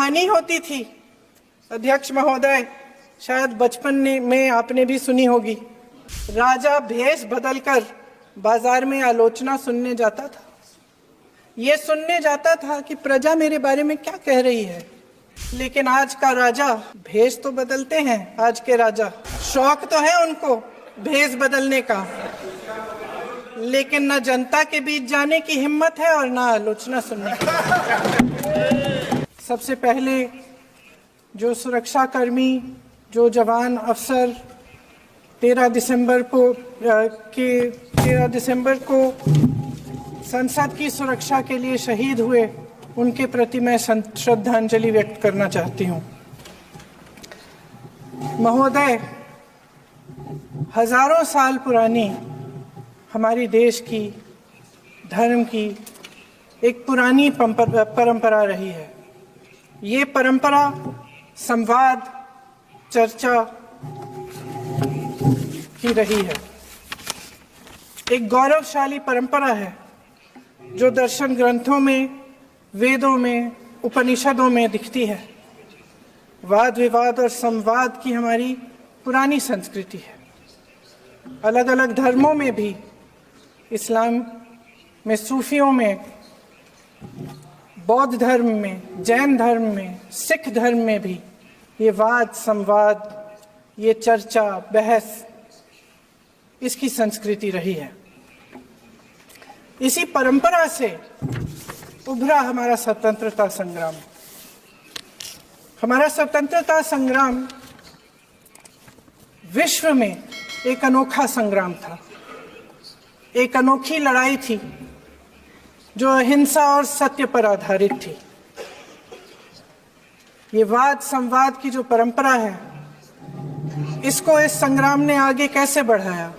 कहानी होती थी अध्यक्ष महोदय, शायद बचपन में आपने भी सुनी होगी। राजा भेष बदलकर बाजार में आलोचना सुनने जाता था। ये सुनने जाता था कि प्रजा मेरे बारे में क्या कह रही है। लेकिन आज का राजा, भेष तो बदलते हैं आज के राजा, शौक तो है उनको भेष बदलने का, लेकिन न जनता के बीच जाने की हिम्मत है और न आलोचना सुनने की। सबसे पहले जो सुरक्षाकर्मी, जो जवान अफसर 13 दिसंबर को संसद की सुरक्षा के लिए शहीद हुए, उनके प्रति मैं श्रद्धांजलि व्यक्त करना चाहती हूँ। महोदय, हजारों साल पुरानी हमारी देश की, धर्म की एक पुरानी परंपरा रही है। ये परंपरा संवाद, चर्चा की रही है। एक गौरवशाली परंपरा है जो दर्शन ग्रंथों में, वेदों में, उपनिषदों में दिखती है। वाद विवाद और संवाद की हमारी पुरानी संस्कृति है। अलग अलग धर्मों में भी, इस्लाम में, सूफियों में, बौद्ध धर्म में, जैन धर्म में, सिख धर्म में भी ये वाद संवाद, ये चर्चा बहस, इसकी संस्कृति रही है। इसी परंपरा से उभरा हमारा स्वतंत्रता संग्राम। हमारा स्वतंत्रता संग्राम विश्व में एक अनोखा संग्राम था, एक अनोखी लड़ाई थी जो अहिंसा और सत्य पर आधारित थी। ये वाद संवाद की जो परंपरा है, इसको इस संग्राम ने आगे कैसे बढ़ाया?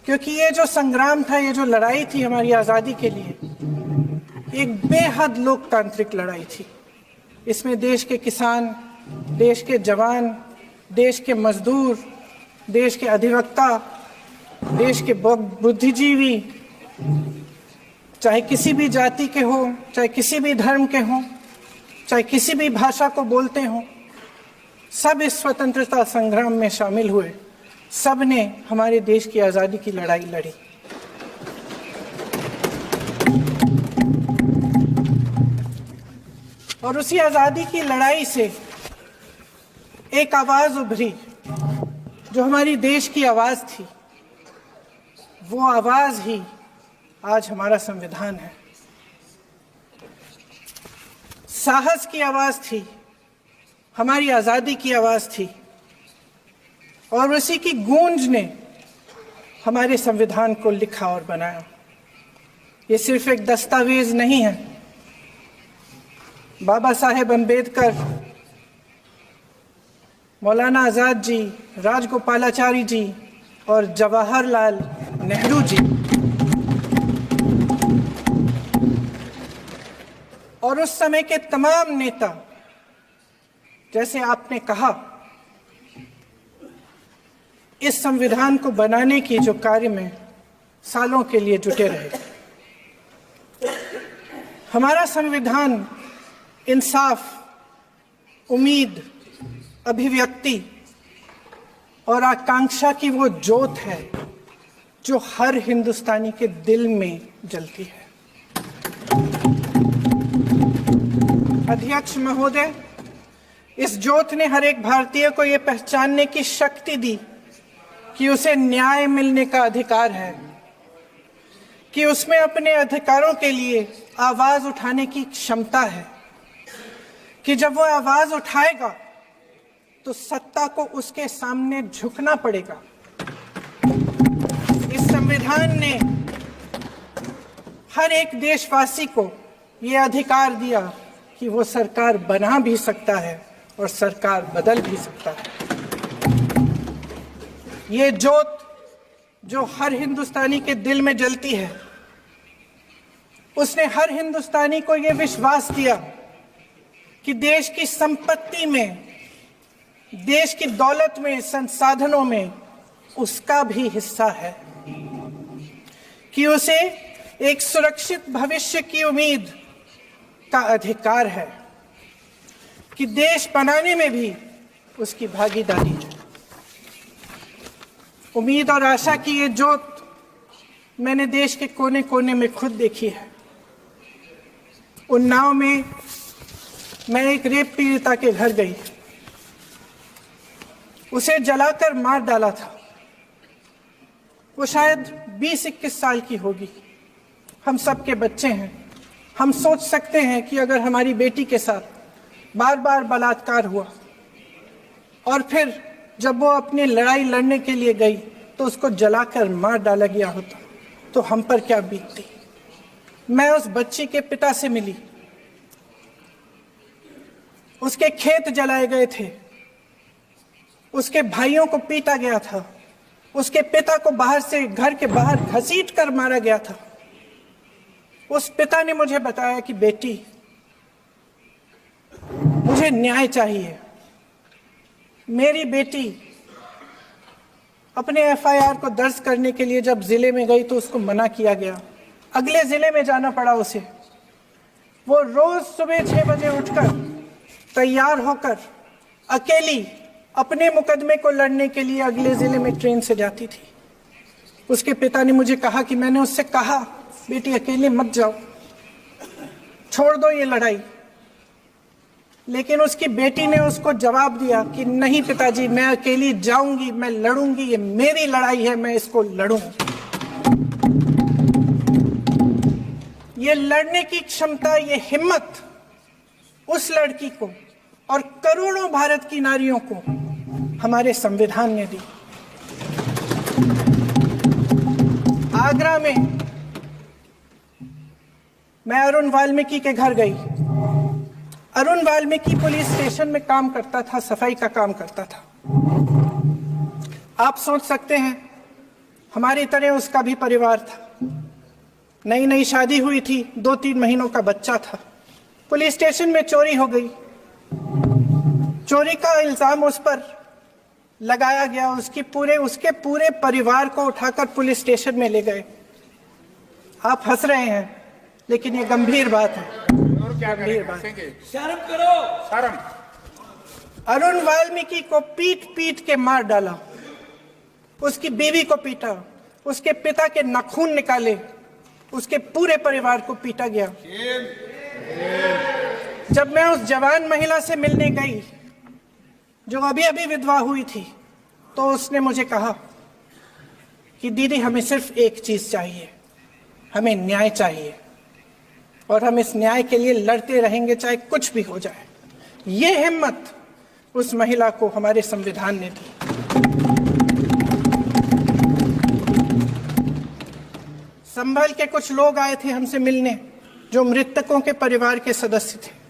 क्योंकि ये जो संग्राम था, ये जो लड़ाई थी हमारी आज़ादी के लिए, एक बेहद लोकतांत्रिक लड़ाई थी। इसमें देश के किसान, देश के जवान, देश के मजदूर, देश के अधिवक्ता, देश के बुद्धिजीवी, चाहे किसी भी जाति के हो, चाहे किसी भी धर्म के हों, चाहे किसी भी भाषा को बोलते हों, सब इस स्वतंत्रता संग्राम में शामिल हुए। सब ने हमारे देश की आज़ादी की लड़ाई लड़ी। और उसी आज़ादी की लड़ाई से एक आवाज़ उभरी जो हमारी देश की आवाज़ थी। वो आवाज़ ही आज हमारा संविधान है। साहस की आवाज़ थी, हमारी आज़ादी की आवाज़ थी, और उसी की गूंज ने हमारे संविधान को लिखा और बनाया। ये सिर्फ एक दस्तावेज नहीं है। बाबा साहेब अम्बेडकर, मौलाना आज़ाद जी, राजगोपालाचारी जी और जवाहरलाल नेहरू जी और उस समय के तमाम नेता, जैसे आपने कहा, इस संविधान को बनाने की जो कार्य में सालों के लिए जुटे रहे। हमारा संविधान इंसाफ, उम्मीद, अभिव्यक्ति और आकांक्षा की वो ज्योत है जो हर हिंदुस्तानी के दिल में जलती है। अध्यक्ष महोदय, इस ज्योत ने हर एक भारतीय को ये पहचानने की शक्ति दी कि उसे न्याय मिलने का अधिकार है, कि उसमें अपने अधिकारों के लिए आवाज उठाने की क्षमता है, कि जब वो आवाज उठाएगा तो सत्ता को उसके सामने झुकना पड़ेगा। इस संविधान ने हर एक देशवासी को ये अधिकार दिया कि वो सरकार बना भी सकता है और सरकार बदल भी सकता है। ये ज्योत जो हर हिंदुस्तानी के दिल में जलती है, उसने हर हिंदुस्तानी को ये विश्वास दिया कि देश की संपत्ति में, देश की दौलत में, संसाधनों में उसका भी हिस्सा है, कि उसे एक सुरक्षित भविष्य की उम्मीद का अधिकार है। कि देश बनाने में भी उसकी भागीदारी है। उम्मीद और आशा की ये जोत मैंने देश के कोने कोने में खुद देखी है। उन्नाव में मैं एक रेप पीड़िता के घर गई, उसे जलाकर मार डाला था। वो शायद 20-21 साल की होगी। हम सब के बच्चे हैं। हम सोच सकते हैं कि अगर हमारी बेटी के साथ बार बार बलात्कार हुआ और फिर जब वो अपनी लड़ाई लड़ने के लिए गई तो उसको जलाकर मार डाला गया होता तो हम पर क्या बीतती। मैं उस बच्ची के पिता से मिली। उसके खेत जलाए गए थे, उसके भाइयों को पीटा गया था, उसके पिता को बाहर से घर के बाहर घसीट कर मारा गया था। उस पिता ने मुझे बताया कि बेटी, मुझे न्याय चाहिए। मेरी बेटी अपने एफआईआर को दर्ज करने के लिए जब जिले में गई तो उसको मना किया गया। अगले जिले में जाना पड़ा उसे। वो रोज सुबह 6 बजे उठकर तैयार होकर अकेली अपने मुकदमे को लड़ने के लिए अगले जिले में ट्रेन से जाती थी। उसके पिता ने मुझे कहा कि मैंने उससे कहा, बेटी अकेले मत जाओ, छोड़ दो ये लड़ाई। लेकिन उसकी बेटी ने उसको जवाब दिया कि नहीं पिताजी, मैं अकेली जाऊंगी, मैं लड़ूंगी, ये मेरी लड़ाई है, मैं इसको लड़ूंगी। ये लड़ने की क्षमता, ये हिम्मत उस लड़की को और करोड़ों भारत की नारियों को हमारे संविधान ने दी। आगरा में मैं अरुण वाल्मीकि के घर गई। अरुण वाल्मीकि पुलिस स्टेशन में काम करता था, सफाई का काम करता था। आप सोच सकते हैं हमारी तरह उसका भी परिवार था। नई नई शादी हुई थी, 2-3 महीनों का बच्चा था। पुलिस स्टेशन में चोरी हो गई। चोरी का इल्जाम उस पर लगाया गया। उसके पूरे परिवार को उठाकर पुलिस स्टेशन में ले गए। आप हंस रहे हैं, लेकिन ये गंभीर बात है। गंभीर बात। शर्म करो, शर्म। अरुण वाल्मीकि को पीट पीट के मार डाला, उसकी बीवी को पीटा, उसके पिता के नाखून निकाले, उसके पूरे परिवार को पीटा गया। जब मैं उस जवान महिला से मिलने गई जो अभी अभी विधवा हुई थी, तो उसने मुझे कहा कि दीदी, हमें सिर्फ एक चीज चाहिए, हमें न्याय चाहिए और हम इस न्याय के लिए लड़ते रहेंगे, चाहे कुछ भी हो जाए। ये हिम्मत उस महिला को हमारे संविधान ने दी। संभल के कुछ लोग आए थे हमसे मिलने, जो मृतकों के परिवार के सदस्य थे।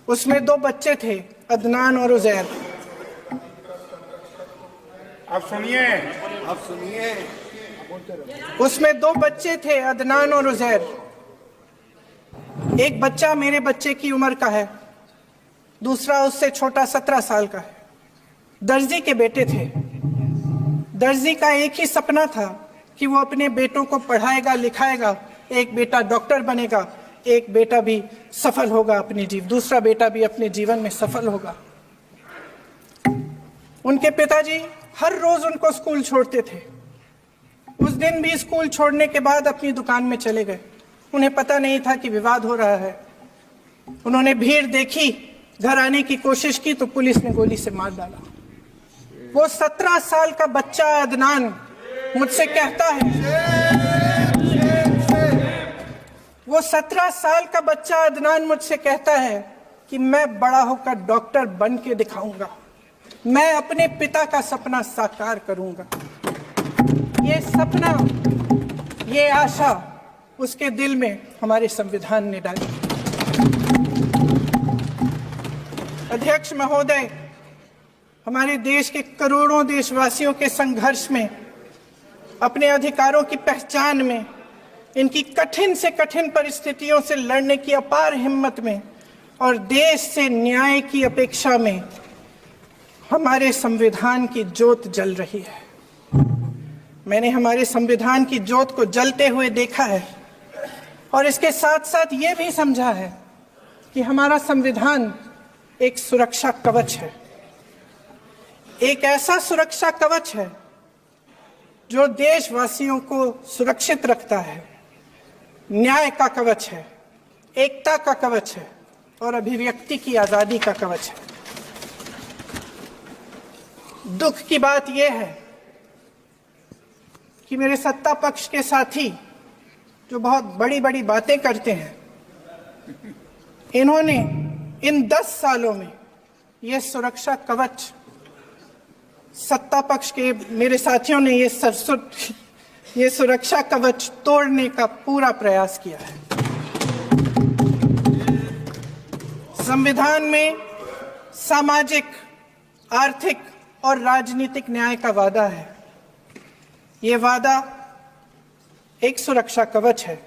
उसमें 2 बच्चे थे, अदनान और उजैर। आप सुनिए। उसमें 2 बच्चे थे, अदनान और उजैर। एक बच्चा मेरे बच्चे की उम्र का है, दूसरा उससे छोटा 17 साल का है। दर्जी के बेटे थे। दर्जी का एक ही सपना था कि वो अपने बेटों को पढ़ाएगा, लिखाएगा। एक बेटा डॉक्टर बनेगा, एक बेटा भी सफल होगा दूसरा बेटा भी अपने जीवन में सफल होगा। उनके पिताजी हर रोज उनको स्कूल छोड़ते थे। उस दिन भी स्कूल छोड़ने के बाद अपनी दुकान में चले गए। उन्हें पता नहीं था कि विवाद हो रहा है। उन्होंने भीड़ देखी, घर आने की कोशिश की तो पुलिस ने गोली से मार डाला। वो 17 साल का बच्चा अदनान मुझसे कहता है, वो 17 साल का बच्चा अदनान मुझसे कहता है कि मैं बड़ा होकर डॉक्टर बन के दिखाऊंगा, मैं अपने पिता का सपना साकार करूंगा। ये सपना, ये आशा उसके दिल में हमारे संविधान ने डाली। अध्यक्ष महोदय, हमारे देश के करोड़ों देशवासियों के संघर्ष में, अपने अधिकारों की पहचान में, इनकी कठिन से कठिन परिस्थितियों से लड़ने की अपार हिम्मत में और देश से न्याय की अपेक्षा में हमारे संविधान की ज्योत जल रही है। मैंने हमारे संविधान की ज्योत को जलते हुए देखा है और इसके साथ साथ ये भी समझा है कि हमारा संविधान एक सुरक्षा कवच है, एक ऐसा सुरक्षा कवच है जो देशवासियों को सुरक्षित रखता है, न्याय का कवच है, एकता का कवच है और अभिव्यक्ति की आजादी का कवच है। दुख की बात यह है कि मेरे सत्ता पक्ष के साथी जो बहुत बड़ी बड़ी बातें करते हैं, इन्होंने इन 10 सालों में यह सुरक्षा कवच, सत्ता पक्ष के मेरे साथियों ने ये सुरक्षा कवच तोड़ने का पूरा प्रयास किया है। संविधान में सामाजिक, आर्थिक और राजनीतिक न्याय का वादा है। ये वादा एक सुरक्षा कवच है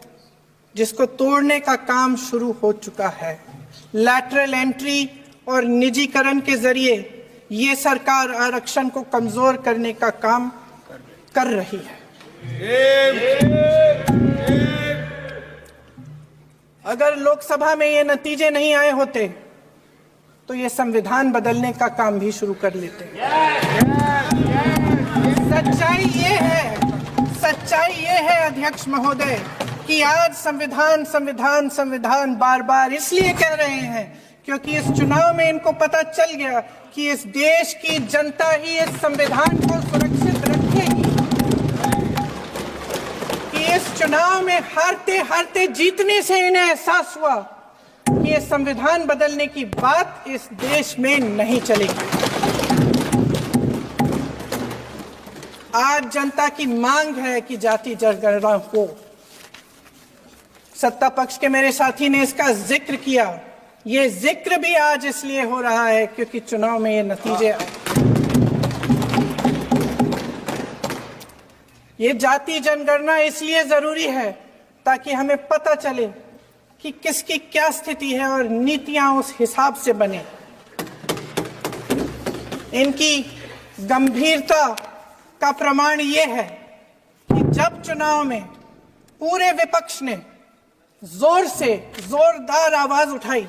जिसको तोड़ने का काम शुरू हो चुका है। लैटरल एंट्री और निजीकरण के जरिए ये सरकार आरक्षण को कमजोर करने का काम कर रही है। अगर लोकसभा में ये नतीजे नहीं आए होते तो ये संविधान बदलने का काम भी शुरू कर लेते। सच्चाई ये है अध्यक्ष महोदय कि आज संविधान बार बार इसलिए कह रहे हैं क्योंकि इस चुनाव में इनको पता चल गया कि इस देश की जनता ही इस संविधान को सुरक्षित रखेगी, कि इस चुनाव में हारते हारते जीतने से इन्हें एहसास हुआ कि ये संविधान बदलने की बात इस देश में नहीं चलेगी। आज जनता की मांग है कि जाति जनगणना हो। सत्ता पक्ष के मेरे साथी ने इसका जिक्र किया। ये जिक्र भी आज इसलिए हो रहा है क्योंकि चुनाव में ये नतीजे आए। ये जाति जनगणना इसलिए जरूरी है ताकि हमें पता चले कि किसकी क्या स्थिति है और नीतियां उस हिसाब से बने। इनकी गंभीरता का प्रमाण ये है कि जब चुनाव में पूरे विपक्ष ने जोरदार आवाज उठाई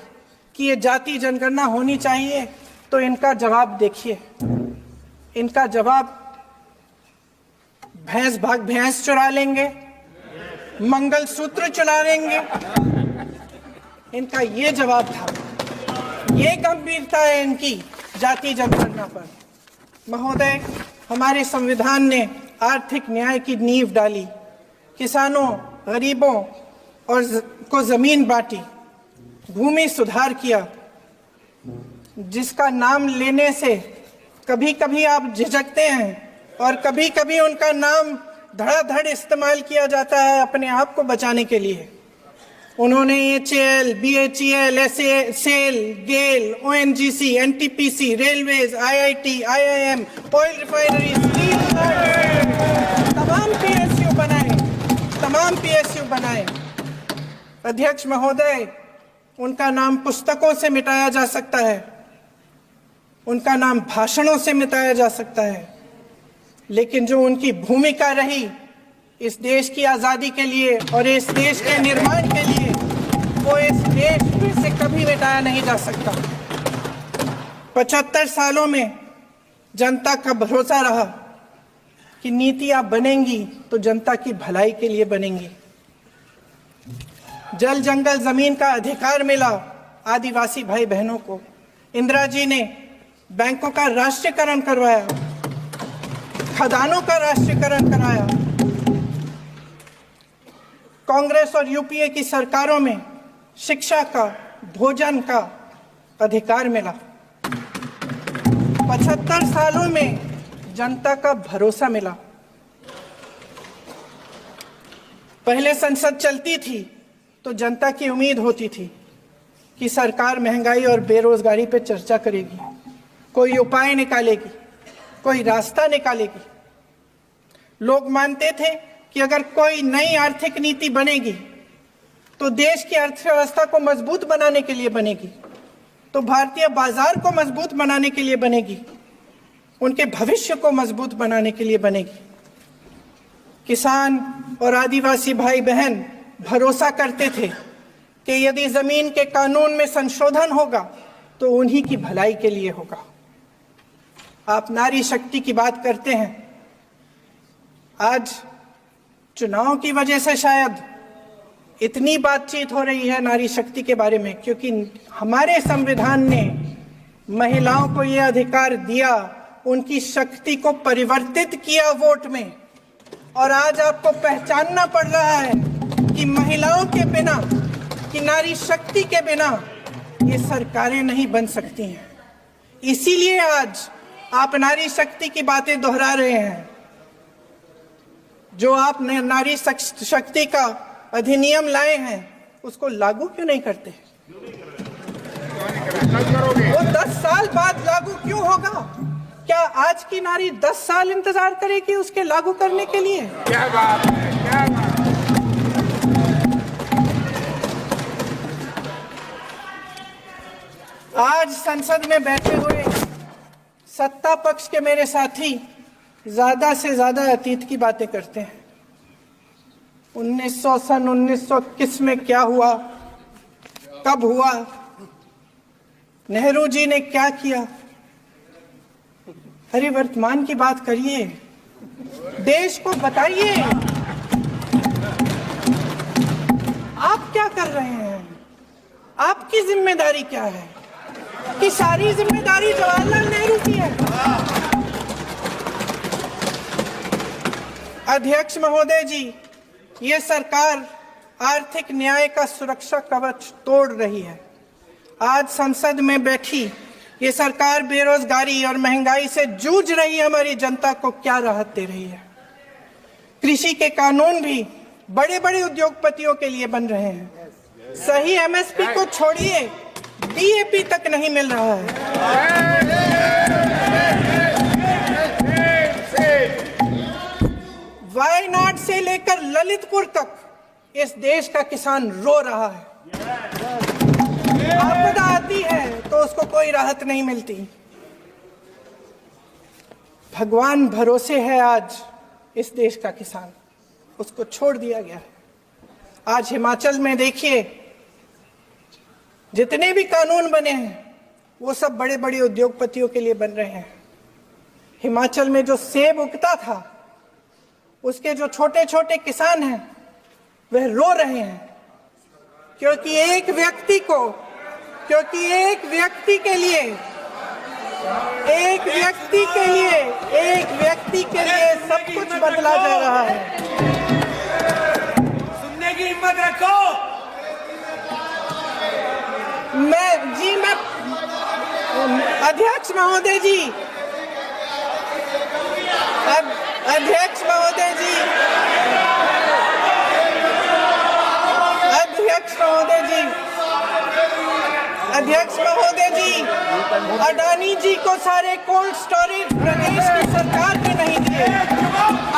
कि ये जाति जनगणना होनी चाहिए, तो इनका जवाब देखिए। इनका जवाब भैंस चुरा लेंगे, मंगलसूत्र चुरा लेंगे, इनका ये जवाब था। ये गंभीरता है इनकी जाति जनगणना पर। महोदय, हमारे संविधान ने आर्थिक न्याय की नींव डाली, किसानों, गरीबों और को जमीन बांटी, भूमि सुधार किया, जिसका नाम लेने से कभी कभी आप झिझकते हैं और कभी कभी उनका नाम धड़ाधड़ इस्तेमाल किया जाता है अपने आप को बचाने के लिए। उन्होंने HAL, BHEL, SAIL, गेल, ONGC, NTPC, railways, IIT, IIM, oil refinery, steel plant, तमाम PSU बनाए। अध्यक्ष महोदय, उनका नाम पुस्तकों से मिटाया जा सकता है, उनका नाम भाषणों से मिटाया जा सकता है, लेकिन जो उनकी भूमिका रही इस देश की आजादी के लिए और इस देश के निर्माण के लिए, वो इस देश में से कभी मिटाया नहीं जा सकता। 75 सालों में जनता का भरोसा रहा कि नीतियां बनेंगी तो जनता की भलाई के लिए बनेंगी। जल जंगल जमीन का अधिकार मिला आदिवासी भाई बहनों को। इंदिरा जी ने बैंकों का राष्ट्रीयकरण करवाया, खदानों का राष्ट्रीयकरण कराया। कांग्रेस और यूपीए की सरकारों में शिक्षा का, भोजन का अधिकार मिला। 75 सालों में जनता का भरोसा मिला। पहले संसद चलती थी तो जनता की उम्मीद होती थी कि सरकार महंगाई और बेरोजगारी पर चर्चा करेगी, कोई उपाय निकालेगी, कोई रास्ता निकालेगी। लोग मानते थे कि अगर कोई नई आर्थिक नीति बनेगी तो देश की अर्थव्यवस्था को मजबूत बनाने के लिए बनेगी, तो भारतीय बाजार को मजबूत बनाने के लिए बनेगी, उनके भविष्य को मजबूत बनाने के लिए बनेगी। किसान और आदिवासी भाई बहन भरोसा करते थे कि यदि जमीन के कानून में संशोधन होगा तो उन्हीं की भलाई के लिए होगा। आप नारी शक्ति की बात करते हैं। आज चुनाव की वजह से शायद इतनी बातचीत हो रही है नारी शक्ति के बारे में, क्योंकि हमारे संविधान ने महिलाओं को यह अधिकार दिया, उनकी शक्ति को परिवर्तित किया वोट में। और आज आपको पहचानना पड़ रहा है कि महिलाओं के बिना, कि नारी शक्ति के बिना ये सरकारें नहीं बन सकती हैं। इसीलिए आज आप नारी शक्ति की बातें दोहरा रहे हैं। जो आप नारी शक्ति का अधिनियम लाए हैं उसको लागू क्यों नहीं करते? वो 10 साल बाद लागू क्यों होगा? क्या आज की नारी 10 साल इंतजार करेगी उसके लागू करने के लिए? क्या बात है, क्या बात है। आज संसद में बैठे हुए सत्ता पक्ष के मेरे साथी ज्यादा से ज्यादा अतीत की बातें करते हैं। 1921 में क्या हुआ, कब हुआ, नेहरू जी ने क्या किया। अरे वर्तमान की बात करिए, देश को बताइए आप क्या कर रहे हैं, आपकी जिम्मेदारी क्या है? कि सारी जिम्मेदारी जवाहरलाल नेहरू की है। अध्यक्ष महोदय जी, ये सरकार आर्थिक न्याय का सुरक्षा कवच तोड़ रही है। आज संसद में बैठी ये सरकार बेरोजगारी और महंगाई से जूझ रही हमारी जनता को क्या राहत दे रही है। कृषि के कानून भी बड़े बड़े उद्योगपतियों के लिए बन रहे हैं। सही एमएसपी को छोड़िए, डीएपी तक नहीं मिल रहा है। वायनाड से लेकर ललितपुर तक इस देश का किसान रो रहा है। आपदा आती है तो उसको कोई राहत नहीं मिलती। भगवान भरोसे है आज इस देश का किसान, उसको छोड़ दिया गया है। आज हिमाचल में देखिए, जितने भी कानून बने हैं वो सब बड़े बड़े उद्योगपतियों के लिए बन रहे हैं। हिमाचल में जो सेब उगता था, उसके जो छोटे छोटे किसान हैं वह रो रहे हैं, क्योंकि एक व्यक्ति के लिए सब कुछ बदला जा रहा है। सुनने की हिम्मत रखो। मैं अध्यक्ष महोदय जी, अध्यक्ष महोदय जी, अडानी जी को सारे कोल्ड स्टोरेज प्रदेश की सरकार ने नहीं दिए।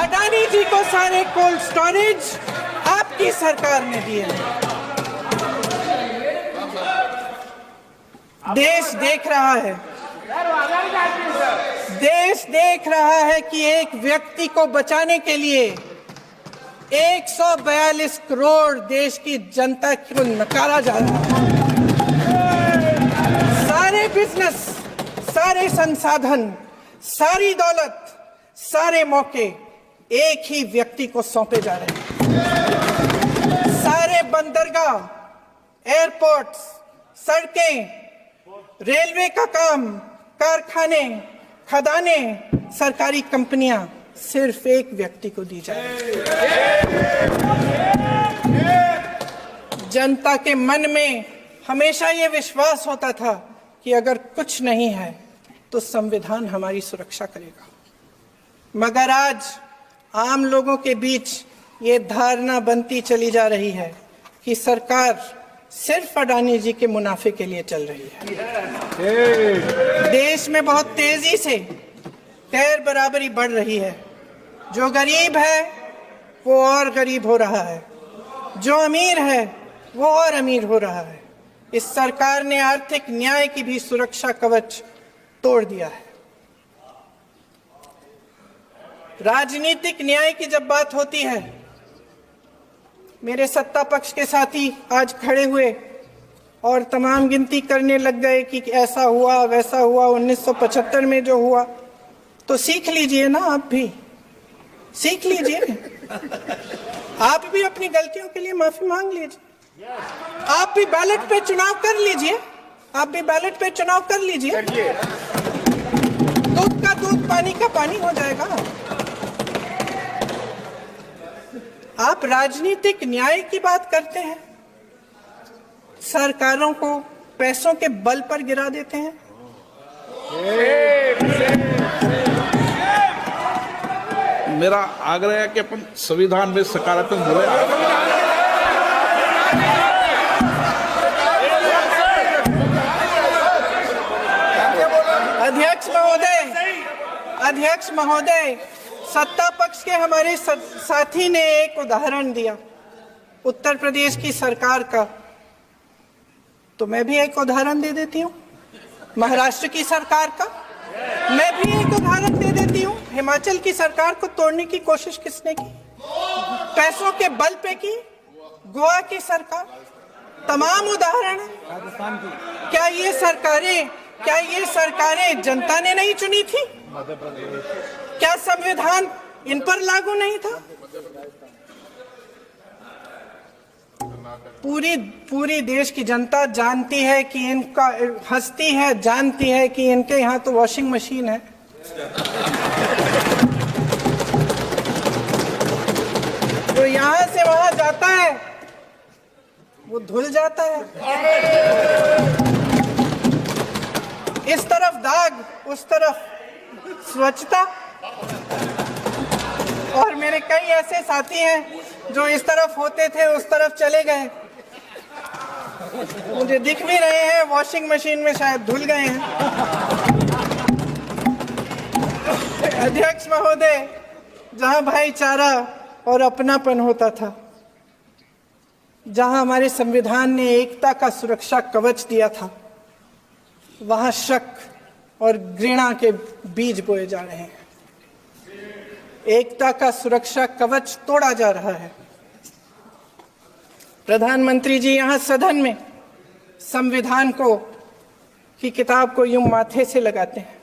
अडानी जी को सारे कोल्ड स्टोरेज आपकी सरकार ने दिए। देश देख रहा है कि एक व्यक्ति को बचाने के लिए 142 करोड़ देश की जनता को नकारा जा रहा है। सारे बिजनेस, सारे संसाधन, सारी दौलत, सारे मौके एक ही व्यक्ति को सौंपे जा रहे हैं। सारे बंदरगाह, एयरपोर्ट्स, सड़कें, रेलवे का काम, कारखाने, खदाने, सरकारी कंपनियां सिर्फ एक व्यक्ति को दी जाए। जनता के मन में हमेशा ये विश्वास होता था कि अगर कुछ नहीं है तो संविधान हमारी सुरक्षा करेगा। मगर आज आम लोगों के बीच ये धारणा बनती चली जा रही है कि सरकार सिर्फ अडानी जी के मुनाफे के लिए चल रही है। देश में बहुत तेजी से गैर बराबरी बढ़ रही है। जो गरीब है वो और गरीब हो रहा है, जो अमीर है वो और अमीर हो रहा है। इस सरकार ने आर्थिक न्याय की भी सुरक्षा कवच तोड़ दिया है। राजनीतिक न्याय की जब बात होती है, मेरे सत्ता पक्ष के साथी आज खड़े हुए और तमाम गिनती करने लग गए कि ऐसा हुआ वैसा हुआ 1975 में जो हुआ। तो सीख लीजिए ना, आप भी सीख लीजिए, आप भी अपनी गलतियों के लिए माफी मांग लीजिए, आप भी बैलेट पे चुनाव कर लीजिए, आप भी बैलेट पे चुनाव कर लीजिए, दूध का दूध पानी का पानी हो जाएगा। आप राजनीतिक न्याय की बात करते हैं, सरकारों को पैसों के बल पर गिरा देते हैं। मेरा आग्रह है कि अपन संविधान में सकारात्मक बोले। अध्यक्ष महोदय, सत्ता पक्ष के हमारे साथी ने एक उदाहरण दिया उत्तर प्रदेश की सरकार का, तो मैं भी एक उदाहरण दे देती हूँ महाराष्ट्र की सरकार का, मैं भी एक उदाहरण दे देती हूँ हिमाचल की सरकार को तोड़ने की कोशिश किसने की, पैसों के बल पे की, गोवा की सरकार, तमाम उदाहरण है। क्या ये सरकारें जनता ने नहीं चुनी थी? क्या संविधान इन पर लागू नहीं था? पूरी देश की जनता जानती है कि इनका, हंसती है, जानती है कि इनके यहाँ तो वॉशिंग मशीन है। जो यहाँ से वहां जाता है वो धुल जाता है, इस तरफ दाग, उस तरफ स्वच्छता। और मेरे कई ऐसे साथी हैं जो इस तरफ होते थे उस तरफ चले गए, मुझे दिख भी रहे हैं, वॉशिंग मशीन में शायद धुल गए हैं। अध्यक्ष महोदय, जहां भाईचारा और अपनापन होता था, जहां हमारे संविधान ने एकता का सुरक्षा कवच दिया था, वहां शक और घृणा के बीज बोए जा रहे हैं। एकता का सुरक्षा कवच तोड़ा जा रहा है। प्रधानमंत्री जी यहाँ सदन में संविधान की किताब को यूं माथे से लगाते हैं,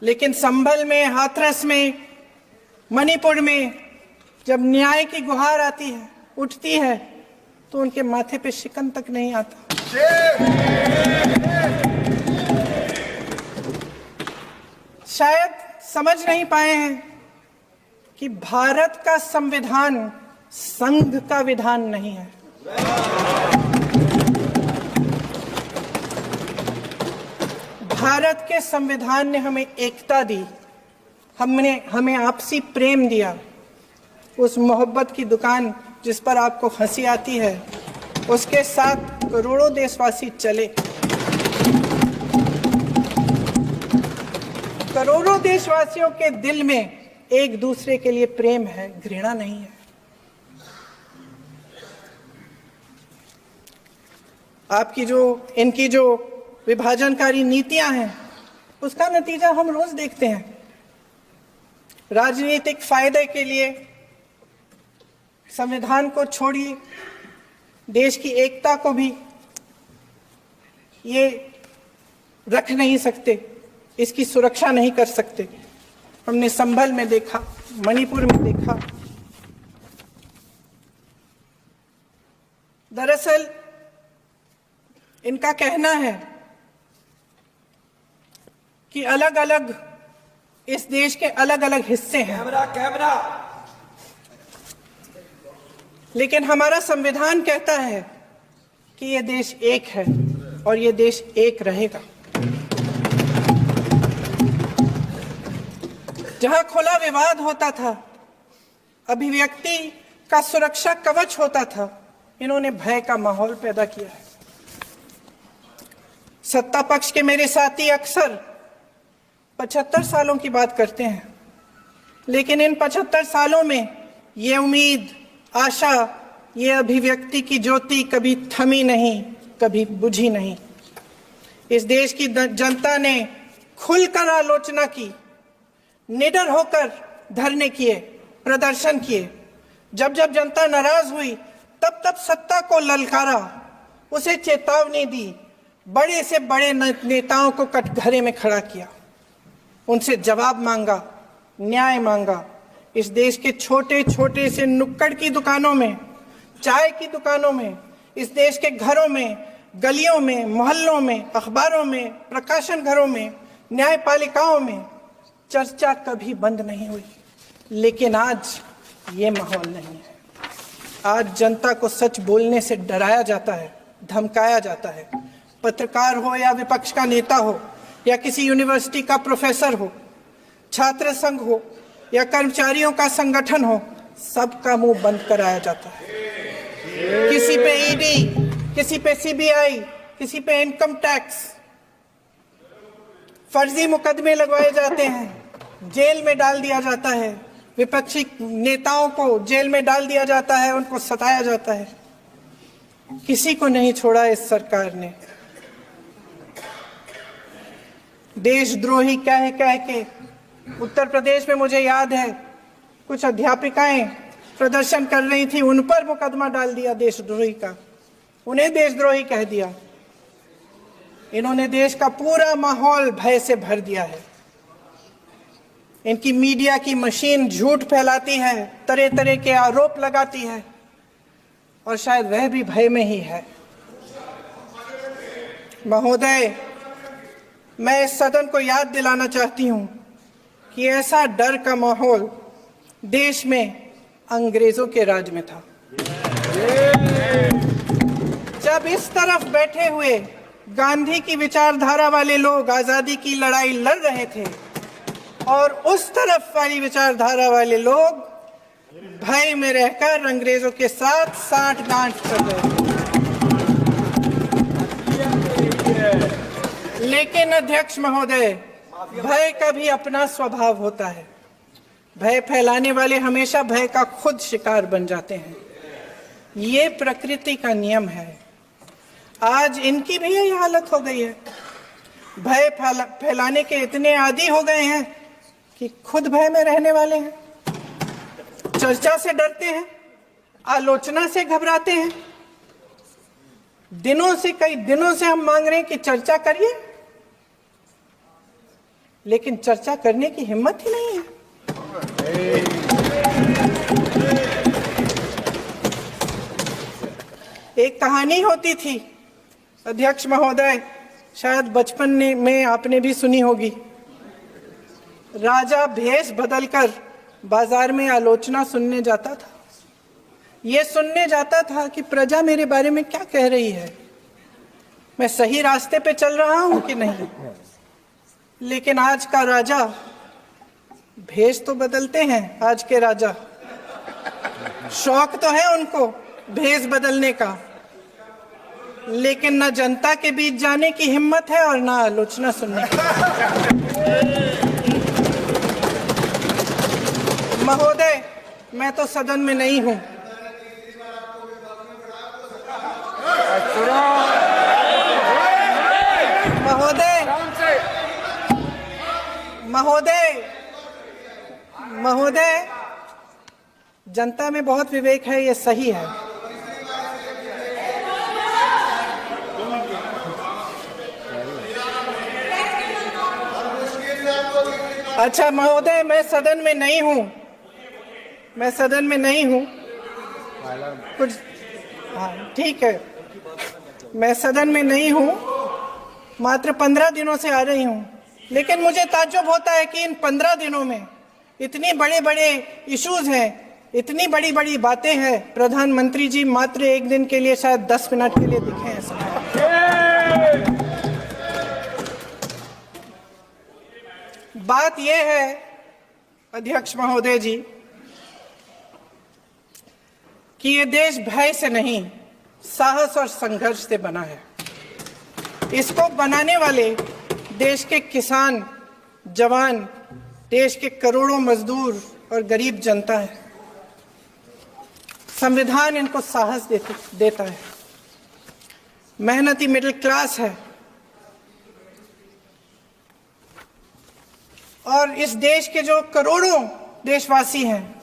लेकिन संभल में, हाथरस में, मणिपुर में जब न्याय की गुहार आती है, उठती है, तो उनके माथे पे शिकन तक नहीं आता। शायद समझ नहीं पाए हैं कि भारत का संविधान संघ का विधान नहीं है। भारत के संविधान ने हमें एकता दी, हमें आपसी प्रेम दिया। उस मोहब्बत की दुकान जिस पर आपको हंसी आती है, उसके साथ करोड़ों देशवासी चले। करोड़ों देशवासियों के दिल में एक दूसरे के लिए प्रेम है, घृणा नहीं है। इनकी जो विभाजनकारी नीतियां हैं, उसका नतीजा हम रोज देखते हैं। राजनीतिक फायदे के लिए संविधान को छोड़िए, देश की एकता को भी ये रख नहीं सकते, इसकी सुरक्षा नहीं कर सकते। हमने संभल में देखा, मणिपुर में देखा। दरअसल इनका कहना है कि अलग अलग, इस देश के अलग अलग हिस्से हैं, लेकिन हमारा संविधान कहता है कि ये देश एक है और ये देश एक रहेगा। जहां खुला विवाद होता था, अभिव्यक्ति का सुरक्षा कवच होता था, इन्होंने भय का माहौल पैदा किया है। सत्ता पक्ष के मेरे साथी अक्सर 75 सालों की बात करते हैं, लेकिन इन 75 सालों में ये उम्मीद, आशा, ये अभिव्यक्ति की ज्योति कभी थमी नहीं, कभी बुझी नहीं। इस देश की जनता ने खुलकर आलोचना की, निडर होकर धरने किए, प्रदर्शन किए। जब जब जनता नाराज हुई, तब तब सत्ता को ललकारा, उसे चेतावनी दी, बड़े से बड़े नेताओं को कटघरे में खड़ा किया, उनसे जवाब मांगा, न्याय मांगा। इस देश के छोटे छोटे से नुक्कड़ की दुकानों में, चाय की दुकानों में, इस देश के घरों में, गलियों में, मोहल्लों में, अखबारों में, प्रकाशन घरों में, न्यायपालिकाओं में चर्चा कभी बंद नहीं हुई। लेकिन आज ये माहौल नहीं है। आज जनता को सच बोलने से डराया जाता है, धमकाया जाता है। पत्रकार हो या विपक्ष का नेता हो या किसी यूनिवर्सिटी का प्रोफेसर हो, छात्र संघ हो या कर्मचारियों का संगठन हो, सबका मुंह बंद कराया जाता है। किसी पे ईडी, किसी पे सीबीआई, किसी पे इनकम टैक्स, फर्जी मुकदमे लगवाए जाते हैं, जेल में डाल दिया जाता है, विपक्षी नेताओं को जेल में डाल दिया जाता है, उनको सताया जाता है। किसी को नहीं छोड़ा इस सरकार ने। देशद्रोही कह के उत्तर प्रदेश में मुझे याद है कुछ अध्यापिकाएं प्रदर्शन कर रही थी, उन पर मुकदमा डाल दिया देशद्रोही का, उन्हें देशद्रोही कह दिया। इन्होंने देश का पूरा माहौल भय से भर दिया है। इनकी मीडिया की मशीन झूठ फैलाती है, तरह तरह के आरोप लगाती है, और शायद वह भी भय में ही है। महोदय, मैं इस सदन को याद दिलाना चाहती हूं कि ऐसा डर का माहौल देश में अंग्रेजों के राज में था। जब इस तरफ बैठे हुए गांधी की विचारधारा वाले लोग आजादी की लड़ाई लड़ रहे थे और उस तरफ वाली विचारधारा वाले लोग भय में रहकर अंग्रेजों के साथ साठ-गांठ कर रहे थे। लेकिन अध्यक्ष महोदय, भय का भी अपना स्वभाव होता है। भय फैलाने वाले हमेशा भय का खुद शिकार बन जाते हैं। ये प्रकृति का नियम है। आज इनकी भी यही हालत हो गई है। भय फैलाने के इतने आदी हो गए हैं कि खुद भय में रहने वाले हैं। चर्चा से डरते हैं, आलोचना से घबराते हैं। कई दिनों से हम मांग रहे हैं कि चर्चा करिए, लेकिन चर्चा करने की हिम्मत ही नहीं है। एक कहानी होती थी अध्यक्ष महोदय, शायद बचपन में आपने भी सुनी होगी। राजा भेष बदलकर बाजार में आलोचना सुनने जाता था। ये सुनने जाता था कि प्रजा मेरे बारे में क्या कह रही है, मैं सही रास्ते पे चल रहा हूं कि नहीं। लेकिन आज का राजा, भेष तो बदलते हैं आज के राजा, शौक तो है उनको भेष बदलने का, लेकिन न जनता के बीच जाने की हिम्मत है और ना आलोचना सुनने की। महोदय, मैं तो सदन में नहीं हूं। महोदय, जनता में बहुत विवेक है, ये सही है। अच्छा महोदय, मैं सदन में नहीं हूं, कुछ, हाँ ठीक है, मैं सदन में नहीं हूं, मात्र 15 दिनों से आ रही हूं। लेकिन मुझे ताज्जुब होता है कि इन 15 दिनों में इतनी बड़े इश्यूज हैं, इतनी बड़ी बातें हैं, प्रधानमंत्री जी मात्र एक दिन के लिए, शायद 10 मिनट के लिए दिखे हैं सब। बात यह है अध्यक्ष महोदय जी कि ये देश भय से नहीं, साहस और संघर्ष से बना है। इसको बनाने वाले देश के किसान, जवान, देश के करोड़ों मजदूर और गरीब जनता है। संविधान इनको साहस देता है। मेहनती मिडिल क्लास है। और इस देश के जो करोड़ों देशवासी हैं,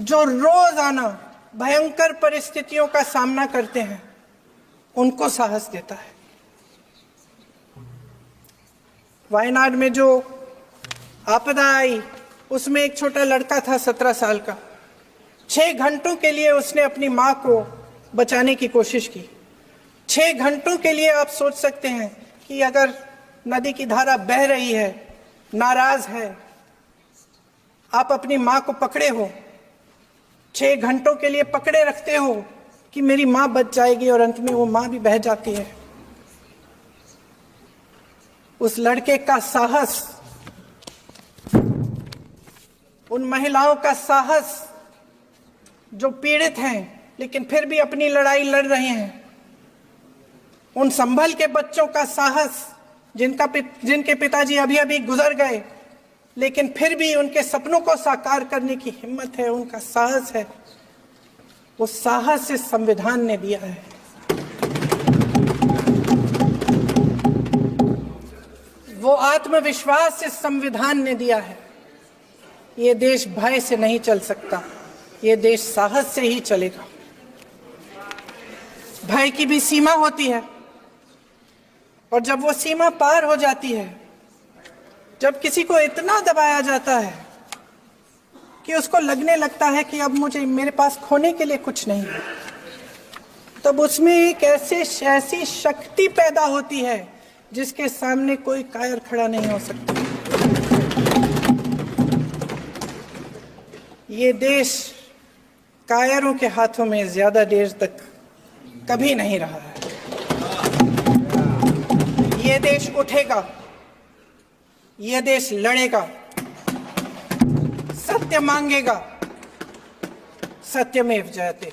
जो रोजाना भयंकर परिस्थितियों का सामना करते हैं, उनको साहस देता है। वायनाड में जो आपदा आई उसमें एक छोटा लड़का था 17 साल का। 6 घंटों के लिए उसने अपनी माँ को बचाने की कोशिश की। 6 घंटों के लिए आप सोच सकते हैं कि अगर नदी की धारा बह रही है, नाराज है, आप अपनी माँ को पकड़े हो, 6 घंटों के लिए पकड़े रखते हो कि मेरी माँ बच जाएगी, और अंत में वो माँ भी बह जाती है। उस लड़के का साहस, उन महिलाओं का साहस जो पीड़ित हैं लेकिन फिर भी अपनी लड़ाई लड़ रहे हैं, उन संभल के बच्चों का साहस जिनके पिताजी अभी अभी गुजर गए लेकिन फिर भी उनके सपनों को साकार करने की हिम्मत है, उनका साहस है, वो साहस इस संविधान ने दिया है। वो आत्मविश्वास इस संविधान ने दिया है। ये देश भय से नहीं चल सकता, ये देश साहस से ही चलेगा। भय की भी सीमा होती है, और जब वो सीमा पार हो जाती है, जब किसी को इतना दबाया जाता है कि उसको लगने लगता है कि अब मेरे पास खोने के लिए कुछ नहीं है, तब उसमें एक ऐसी शक्ति पैदा होती है जिसके सामने कोई कायर खड़ा नहीं हो सकता। ये देश कायरों के हाथों में ज्यादा देर तक कभी नहीं रहा है। ये देश उठेगा, ये देश लड़ेगा, सत्य मांगेगा, सत्यमेव जयते।